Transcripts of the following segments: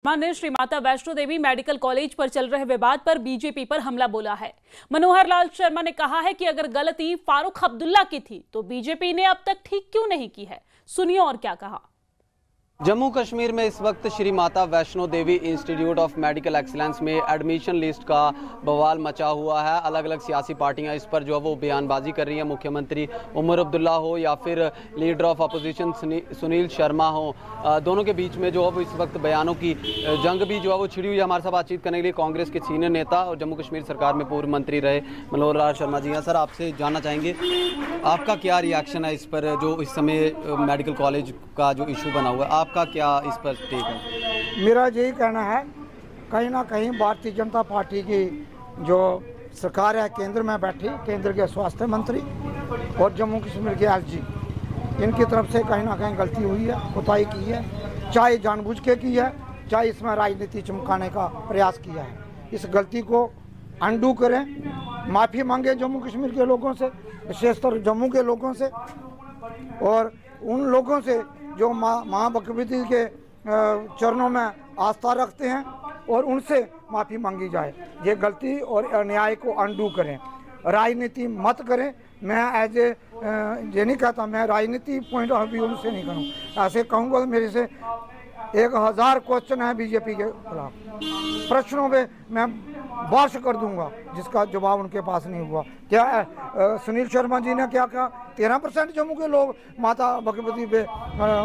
ने Shri Mata Vaishno Devi medical college पर चल रहे विवाद पर बीजेपी पर हमला बोला है। मनोहर लाल शर्मा ने कहा है कि अगर गलती फारूक अब्दुल्ला की थी तो बीजेपी ने अब तक ठीक क्यों नहीं की है। सुनिए और क्या कहा। जम्मू कश्मीर में इस वक्त Shri Mata Vaishno Devi institute of medical excellence में एडमिशन लिस्ट का बवाल मचा हुआ है। अलग अलग सियासी पार्टियां इस पर जो है वो बयानबाजी कर रही हैं। मुख्यमंत्री उमर अब्दुल्ला हो या फिर leader of opposition Sunil Sharma हो, दोनों के बीच में जो है वो इस वक्त बयानों की जंग भी जो है वो छिड़ी हुई है। हमारे साथ बातचीत करने के लिए कांग्रेस के सीनियर नेता और जम्मू कश्मीर सरकार में पूर्व मंत्री रहे मनोहर लाल शर्मा जी हैं। सर, आपसे जानना चाहेंगे आपका क्या रिएक्शन है इस पर, जो इस समय मेडिकल कॉलेज का जो इशू बना हुआ है, आपका क्या इस पर टेक है? मेरा यही कहना है, कहीं ना कहीं भारतीय जनता पार्टी की जो सरकार है, केंद्र में बैठी केंद्र के स्वास्थ्य मंत्री और जम्मू कश्मीर के एसजी, इनकी तरफ से कहीं ना कहीं गलती हुई है, कोताही की है, चाहे जानबूझ के की है, चाहे इसमें राजनीति चमकाने का प्रयास किया है। इस गलती को अंडू करें, माफ़ी मांगे जम्मू कश्मीर के लोगों से, विशेषतर जम्मू के लोगों से और उन लोगों से जो माँ बकरीद के चरणों में आस्था रखते हैं, और उनसे माफ़ी मांगी जाए। ये गलती और अन्याय को अंडू करें, राजनीति मत करें। मैं एज ए ये नहीं कहता, मैं राजनीति पॉइंट ऑफ व्यू से नहीं करूँ, ऐसे कहूँगा मेरे से 1000 क्वेश्चन है बीजेपी के खिलाफ, प्रश्नों पे मैं बारिश कर दूंगा जिसका जवाब उनके पास नहीं हुआ। क्या सुनील शर्मा जी ने क्या कहा, 13% जम्मू के लोग माता भगवती पे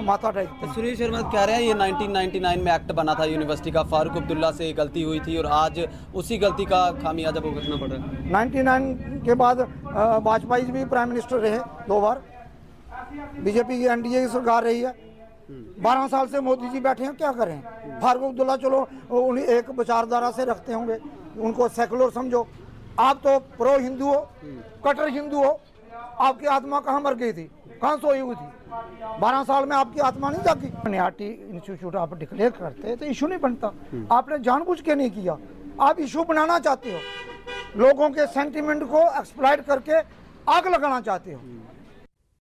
माथा टेकते। सुनील शर्मा कह रहे हैं ये 1999 में एक्ट बना था यूनिवर्सिटी का, फारूक अब्दुल्ला से गलती हुई थी और आज उसी गलती का खामियाजा भुगतना पड़ रहा है। 99 के बाद वाजपेयी भी प्राइम मिनिस्टर रहे 2 बार, बीजेपी की एनडीए की सरकार रही है, 12 साल से मोदी जी बैठे हैं, क्या करें। फारूक अब्दुल्ला चलो उन्हें एक विचारधारा से रखते होंगे, उनको सेकुलर समझो, आप तो प्रो हिंदू हो, कट्टर हिंदू हो, आपकी आत्मा कहाँ मर गई थी, कहाँ सोई हुई थी, 12 साल में आपकी आत्मा नहीं जागी। एनआईटी इंस्टीट्यूट आप डिक्लेयर करते तो इशू नहीं बनता, आपने जानबूझ के नहीं किया, आप इशू बनाना चाहते हो, लोगों के सेंटिमेंट को एक्सप्लॉइट करके आग लगाना चाहते हो।